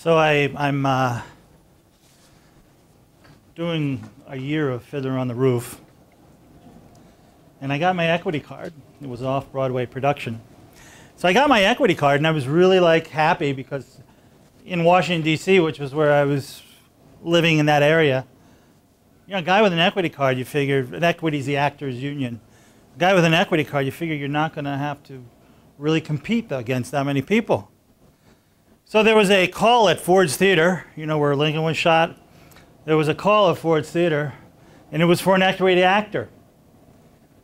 So I'm doing a year of Fiddler on the Roof, and I got my equity card. It was an off-Broadway production. So I got my equity card, and I was really happy because in Washington, D.C., which was where I was living in that area, you know, a guy with an equity card, you figure, and equity is the actors union. A guy with an equity card, you figure you're not going to have to really compete against that many people. So there was a call at Ford's Theater, you know, where Lincoln was shot. There was a call at Ford's Theater, and it was for an equity actor.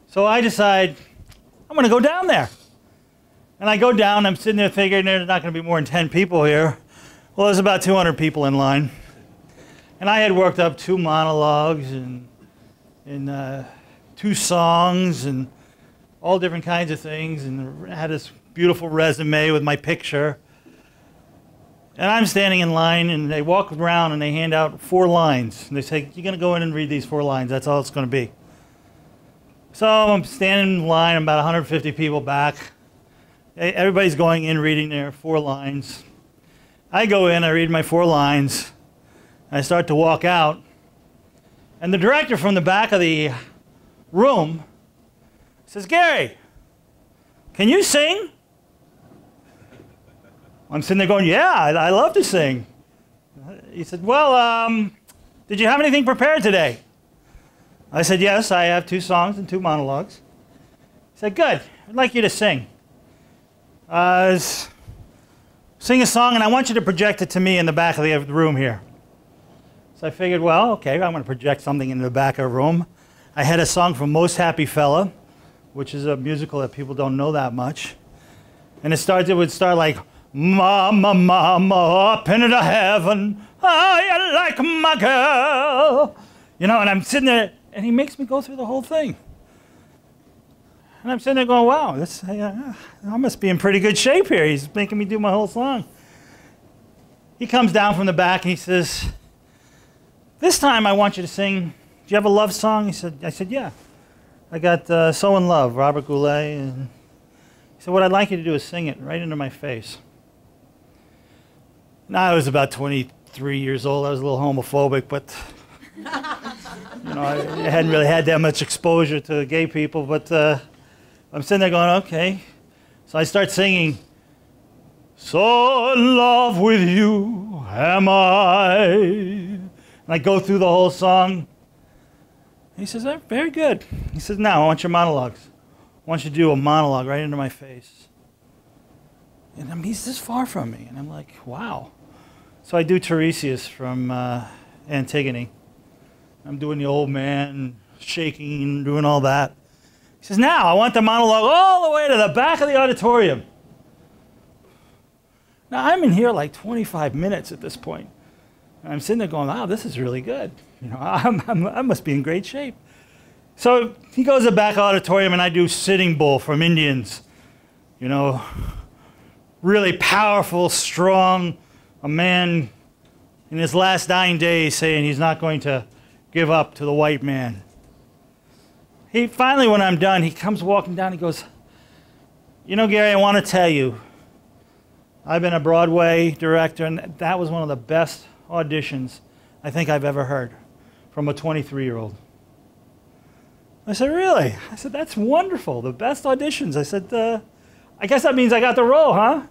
So I decide, I'm going to go down there. And I go down, I'm sitting there thinking there's not going to be more than 10 people here. Well, there's about 200 people in line. And I had worked up 2 monologues and 2 songs and all different kinds of things, and had this beautiful resume with my picture. And I'm standing in line, and they walk around and they hand out 4 lines. And they say, you're going to go in and read these 4 lines. That's all it's going to be. So I'm standing in line, I'm about 150 people back. Everybody's going in reading their 4 lines. I go in, I read my 4 lines. I start to walk out. And the director from the back of the room says, Gary, can you sing? I'm sitting there going, yeah, I love to sing. He said, well, did you have anything prepared today? I said, yes, I have 2 songs and 2 monologues. He said, good, I'd like you to sing. Sing a song, and I want you to project it to me in the back of the room here. So I figured, well, okay, I'm going to project something in the back of the room. I had a song from Most Happy Fella, which is a musical that people don't know that much. And it would start like, Mama, mama, up into heaven, I like my girl. You know, and I'm sitting there, and he makes me go through the whole thing. And I'm sitting there going, wow, I must be in pretty good shape here. He's making me do my whole song. He comes down from the back, and he says, this time I want you to sing, do you have a love song? I said, yeah. I got So in Love, Robert Goulet. And he said, what I'd like you to do is sing it right into my face. Now, I was about 23 years old. I was a little homophobic, but you know, I hadn't really had that much exposure to gay people. But I'm sitting there going, okay. So I start singing, so in love with you am I. And I go through the whole song. He says, oh, very good. He says, now I want your monologues. I want you to do a monologue right into my face. And I mean, he's this far from me. And I'm like, wow. So I do Tiresias from Antigone. I'm doing the old man, shaking and doing all that. He says, now I want the monologue all the way to the back of the auditorium. Now I'm in here like 25 minutes at this point. And I'm sitting there going, wow, this is really good. You know, I must be in great shape. So he goes to the back auditorium, and I do Sitting Bull from Indians. You know, really powerful, strong, a man in his last dying days saying he's not going to give up to the white man. He finally, when I'm done, he comes walking down, he goes, you know, Gary, I want to tell you, I've been a Broadway director, and that was one of the best auditions I think I've ever heard from a 23-year-old. I said, really? I said, that's wonderful, the best auditions. I said, I guess that means I got the role, huh?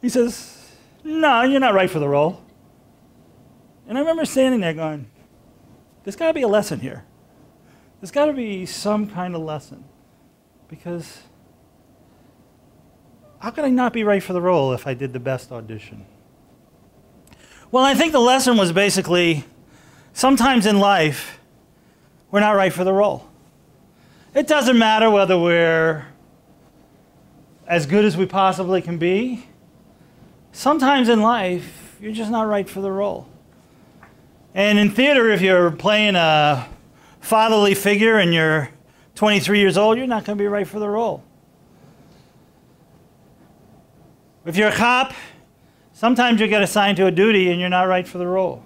He says, no, you're not right for the role. And I remember standing there going, there's got to be a lesson here. There's got to be some kind of lesson. Because how could I not be right for the role if I did the best audition? Well, I think the lesson was basically, sometimes in life, we're not right for the role. It doesn't matter whether we're as good as we possibly can be. Sometimes in life, you're just not right for the role. And in theater, if you're playing a fatherly figure and you're 23 years old, you're not going to be right for the role. If you're a cop, sometimes you get assigned to a duty and you're not right for the role.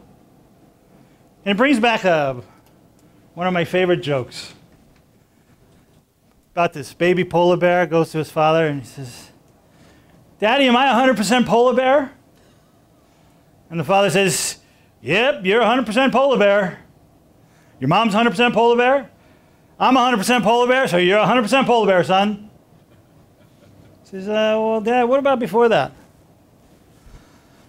And it brings back one of my favorite jokes about this baby polar bear goes to his father and he says, Daddy, am I 100% polar bear? And the father says, yep, you're 100% polar bear. Your mom's 100% polar bear. I'm 100% polar bear, so you're 100% polar bear, son. He says, well, Dad, what about before that?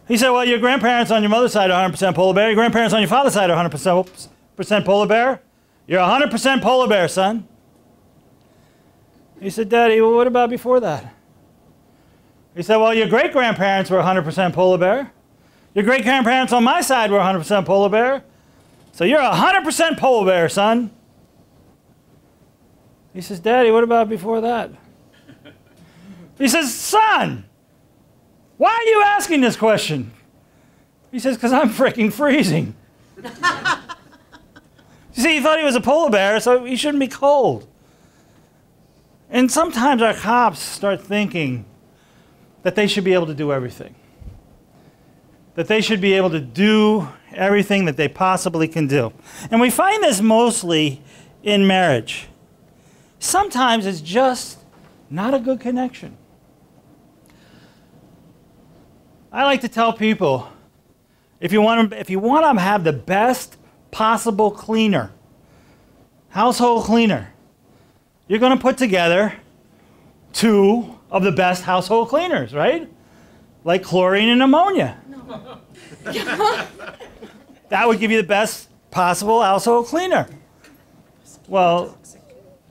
He said, well, your grandparents on your mother's side are 100% polar bear. Your grandparents on your father's side are 100% polar bear. You're 100% polar bear, son. He said, Daddy, well, what about before that? He said, well, your great-grandparents were 100% polar bear. Your great-grandparents on my side were 100% polar bear. So you're 100% polar bear, son. He says, Daddy, what about before that? He says, son, why are you asking this question? He says, because I'm freaking freezing. You see, he thought he was a polar bear, so he shouldn't be cold. And sometimes our cops start thinking that they should be able to do everything. That they should be able to do everything that they possibly can do. And we find this mostly in marriage. Sometimes it's just not a good connection. I like to tell people, if you want to have the best possible cleaner, household cleaner, you're going to put together 2 of the best household cleaners, right? Like chlorine and ammonia. No. That would give you the best possible household cleaner. Well,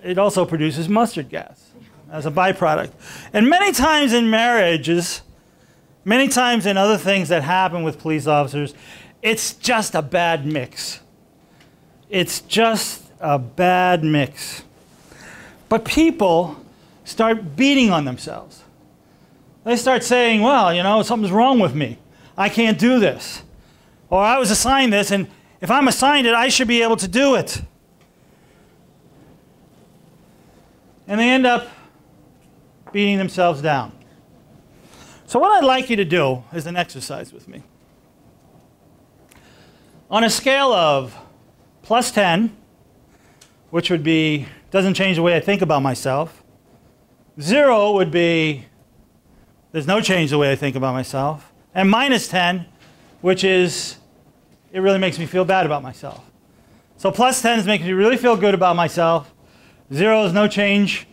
it also produces mustard gas as a byproduct. And many times in marriages, many times in other things that happen with police officers, it's just a bad mix. It's just a bad mix. But people start beating on themselves. They start saying, well, you know, something's wrong with me. I can't do this. Or I was assigned this, and if I'm assigned it, I should be able to do it. And they end up beating themselves down. So what I'd like you to do is an exercise with me. On a scale of +10, which would be, doesn't change the way I think about myself. 0 would be, there's no change the way I think about myself. And -10, which is, it really makes me feel bad about myself. So +10 is making me really feel good about myself. 0 is no change.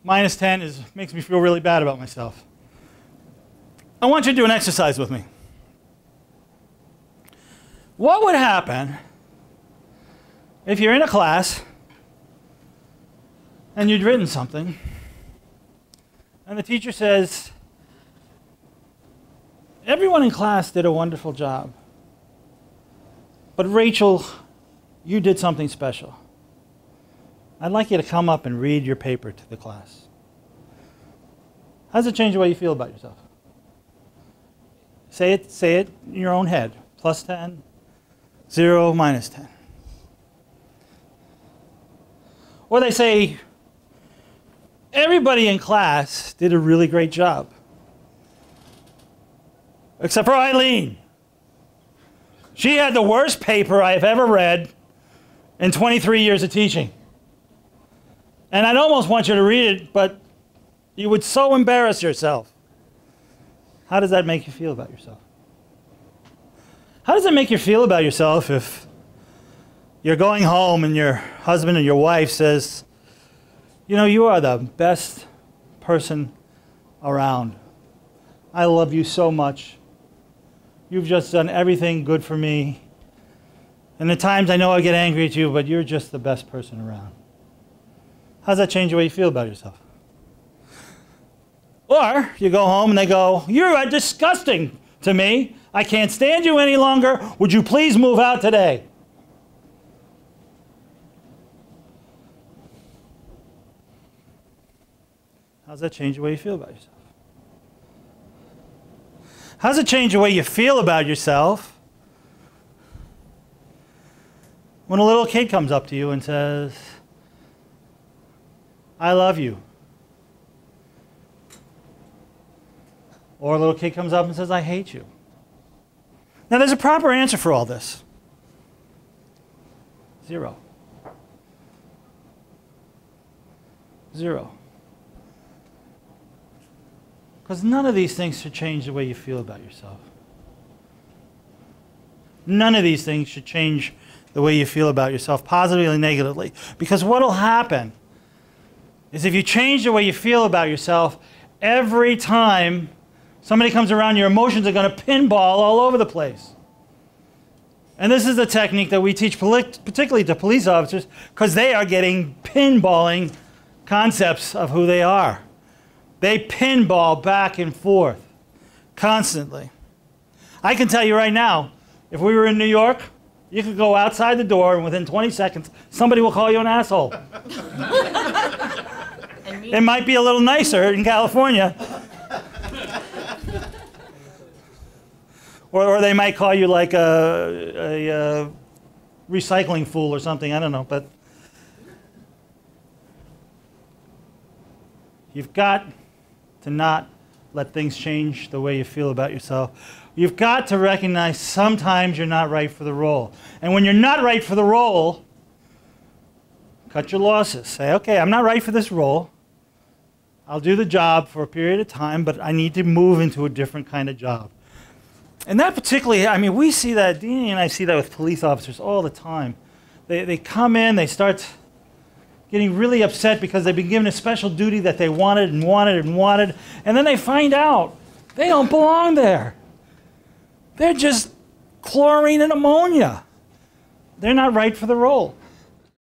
-10 is, makes me feel really bad about myself. I want you to do an exercise with me. What would happen if you're in a class and you'd written something and the teacher says, everyone in class did a wonderful job, but Rachel, you did something special. I'd like you to come up and read your paper to the class. How does it change the way you feel about yourself? Say it in your own head. +10, 0, -10. Or they say, everybody in class did a really great job. Except for Eileen. She had the worst paper I've ever read in 23 years of teaching. And I'd almost want you to read it, but you would so embarrass yourself. How does that make you feel about yourself? How does it make you feel about yourself if you're going home and your husband or your wife says, you know, you are the best person around. I love you so much. You've just done everything good for me. And at times I know I get angry at you, but you're just the best person around. How does that change the way you feel about yourself? Or you go home and they go, you're disgusting to me. I can't stand you any longer. Would you please move out today? How does that change the way you feel about yourself? How does it change the way you feel about yourself when a little kid comes up to you and says, I love you? Or a little kid comes up and says, I hate you. Now there's a proper answer for all this. 0. 0. Because none of these things should change the way you feel about yourself. None of these things should change the way you feel about yourself, positively or negatively. Because what will happen is if you change the way you feel about yourself, every time somebody comes around, your emotions are going to pinball all over the place. And this is the technique that we teach particularly to police officers, because they are getting pinballing concepts of who they are. They pinball back and forth constantly. I can tell you right now, if we were in New York, you could go outside the door and within 20 seconds, somebody will call you an asshole. It might be a little nicer in California. Or they might call you like a recycling fool or something, I don't know. But you've got to not let things change the way you feel about yourself. You've got to recognize sometimes you're not right for the role. And when you're not right for the role, cut your losses. Say, okay, I'm not right for this role. I'll do the job for a period of time, but I need to move into a different kind of job. And that particularly, I mean, we see that, Deanie and I see that with police officers all the time. They come in, they start getting really upset because they've been given a special duty that they wanted and wanted and wanted, and then they find out they don't belong there. They're just chlorine and ammonia. They're not right for the role.